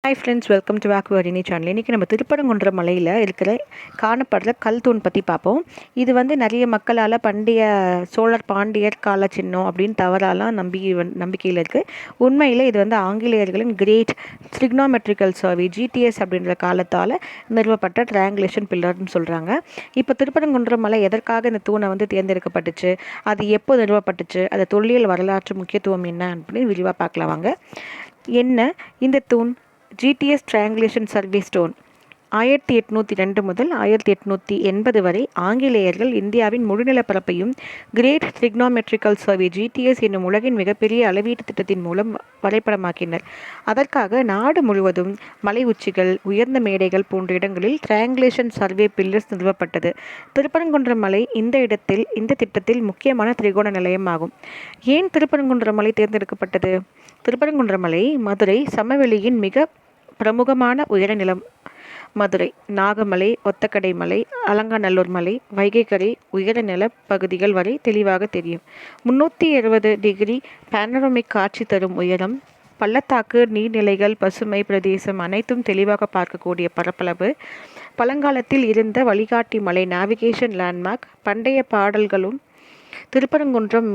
Hi friends, welcome to வாக்குவரினி channel. இன்றைக்கி நம்ம திருப்பரங்குன்ற மலையில் இருக்கிற காணப்படுற கல் தூண் பற்றி பார்ப்போம். இது நிறைய மக்களால் பண்டைய சோழர் பாண்டியர் கால சின்னம் அப்படின்னு தவறாலாம் நம்பிக்கையில் இருக்குது. உண்மையில் இது ஆங்கிலேயர்களின் கிரேட் ட்ரிக்னோமெட்ரிக்கல் சர்வே ஜிடிஎஸ் அப்படின்ற காலத்தால் நிறுவப்பட்ட ட்ரையாங்குலேஷன் பில்லர்னு சொல்கிறாங்க. இப்போ திருப்பரங்குன்ற மலை எதற்காக இந்த தூணை தேர்ந்தெடுக்கப்பட்டுச்சு, அது எப்போ நிறுவப்பட்டுச்சு, அது தொல்லியல் வரலாற்று முக்கியத்துவம் என்ன அப்படின்னு விரிவாக பார்க்கலாம் வாங்க. என்ன இந்த தூண்? ஜிடிஎஸ் ட்ரையாங்குலேஷன் சர்வே ஸ்டோன் 1802 முதல் 1880 வரை ஆங்கிலேயர்கள் இந்தியாவின் முழுநிலப்பரப்பையும் கிரேட் ட்ரிக்னோமெட்ரிக்கல் சர்வே ஜிடிஎஸ் என்னும் உலகின் மிகப்பெரிய அளவீட்டு திட்டத்தின் மூலம் வரைபடமாக்கினர். அதற்காக நாடு முழுவதும் மலை உச்சிகள், உயர்ந்த மேடைகள் போன்ற இடங்களில் ட்ரையாங்குலேஷன் சர்வே பில்லர்ஸ் நிறுவப்பட்டது. திருப்பரங்குன்ற மலை இந்த திட்டத்தில் முக்கியமான திரிகோண நிலையம் ஆகும். ஏன் திருப்பரங்குன்ற மலை தேர்ந்தெடுக்கப்பட்டது? திருப்பரங்குன்ற மலை மதுரை சமவெளியின் மிக பிரமுகமான உயர நிலம். மதுரை, நாகமலை, ஒத்தக்கடை மலை, அலங்காநல்லூர் மலை, வைகைக்கரை உயர நில பகுதிகள் வரை தெளிவாக தெரியும். 370 டிகிரி பேனரோமிக் காட்சி தரும் உயரம், பள்ளத்தாக்கு, நீர்நிலைகள், பசுமை பிரதேசம் அனைத்தும் தெளிவாக பார்க்கக்கூடிய பரப்பளவு, பழங்காலத்தில் இருந்த வழிகாட்டி மலை நேவிகேஷன் லேண்ட்மார்க். பண்டைய பாடல்களும் திருப்பரங்குன்றம்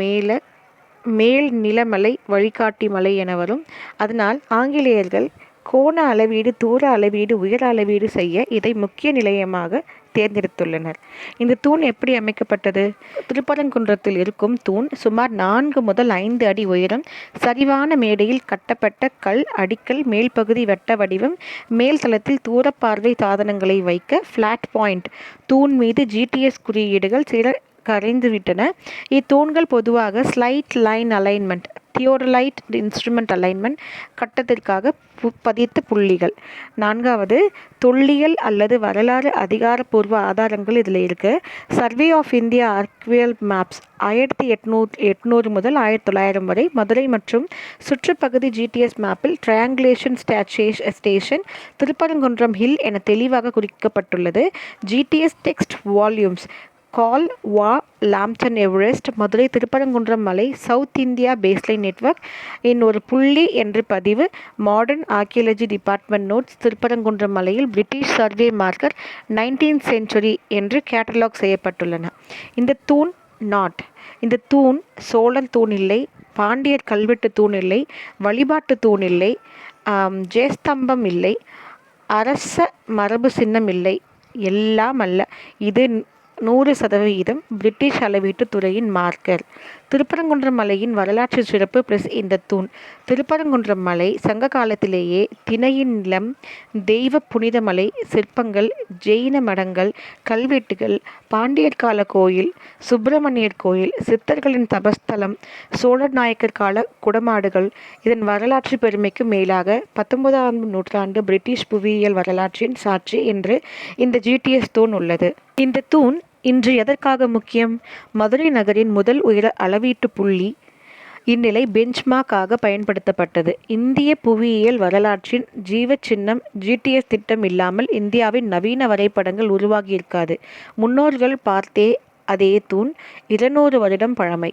மேல் நிலமலை வழிகாட்டி மலை என வரும். அதனால் ஆங்கிலேயர்கள் கோண அளவீடு, தூர அளவீடு, உயர அளவீடு செய்ய இதை முக்கிய நிலையமாக தேர்ந்தெடுத்துள்ளனர். இந்த தூண் எப்படி அமைக்கப்பட்டது? திருப்பரங்குன்றத்தில் இருக்கும் தூண் சுமார் 4 முதல் 5 அடி உயரம், சரிவான மேடையில் கட்டப்பட்ட கல் அடிக்கல், மேல் பகுதி வட்ட வடிவம், மேல் தளத்தில் தூரப்பார்வை சாதனங்களை வைக்க ஃப்ளாட் பாயிண்ட். தூண் மீது ஜிடிஎஸ் குறியீடுகள் சில கரைந்துவிட்டன. இத்தூண்கள் பொதுவாக slide line alignment, theodolite instrument alignment கட்டத்திற்காக பதித்த புள்ளிகள். 4வது, தொல்லியல் அல்லது வரலாறு அதிகாரப்பூர்வ ஆதாரங்கள் இதில் இருக்கு. சர்வே ஆஃப் இந்தியா ஆர்கியல் மேப்ஸ் 1800 முதல் 1900 வரை மதுரை மற்றும் சுற்றுப்பகுதி ஜிடிஎஸ் மேப்பில் ட்ரையாங்குலேஷன் ஸ்டேஷன் திருப்பரங்குன்றம் ஹில் என தெளிவாக குறிக்கப்பட்டுள்ளது. ஜிடிஎஸ் டெக்ஸ்ட் வால்யூம்ஸ் கால் வா லாம்ப்டன் எவரெஸ்ட் மதுரை திருப்பரங்குன்றம் மலை சவுத் இந்தியா பேஸ்லைன் நெட்வொர்க் ஒரு புள்ளி என்று பதிவு. Modern archaeology department notes Thiruparankundram மலையில் British survey marker 19th century என்று கேட்டலாக் செய்யப்பட்டுள்ளன. இந்த தூண் சோழர் தூண் இல்லை, பாண்டியர் கல்வெட்டு தூண் இல்லை, வழிபாட்டு தூண் இல்லை, ஜெயஸ்தம்பம் இல்லை, அரச மரபு சின்னம் இல்லை, எல்லாம் அல்ல. இது 100% பிரிட்டிஷ் அளவீட்டு துறையின் மார்க்கர். திருப்பரங்குன்றம் மலையின் வரலாற்று சிறப்பு பிளஸ் இந்த தூண். திருப்பரங்குன்றம் மலை சங்க காலத்திலேயே திணையின் நிலம், தெய்வ புனித மலை, சிற்பங்கள், ஜெயின மடங்கள், கல்வெட்டுகள், பாண்டியர் கால கோயில், சுப்பிரமணியர் கோயில், சித்தர்களின் தபஸ்தலம், சோழர் நாயக்கர் கால குடமாடுகள். இதன் வரலாற்று பெருமைக்கு மேலாக 19ஆம் நூற்றாண்டு பிரிட்டிஷ் புவியியல் வரலாற்றின் சாட்சி என்று இந்த ஜிடிஎஸ் தூண் உள்ளது. இந்த தூண் இன்று எதற்காக முக்கியம்? மதுரை நகரின் முதல் உயர அளவீட்டு புள்ளி. இந்நிலை பெஞ்ச்மார்க்காக பயன்படுத்தப்பட்டது. இந்திய புவியியல் வரலாற்றின் ஜீவ சின்னம். ஜிடிஎஸ் திட்டம் இல்லாமல் இந்தியாவின் நவீன வரைபடங்கள் உருவாகியிருக்காது. முன்னோர்கள் பார்த்தே அதே தூண் 200 வருடம் பழமை.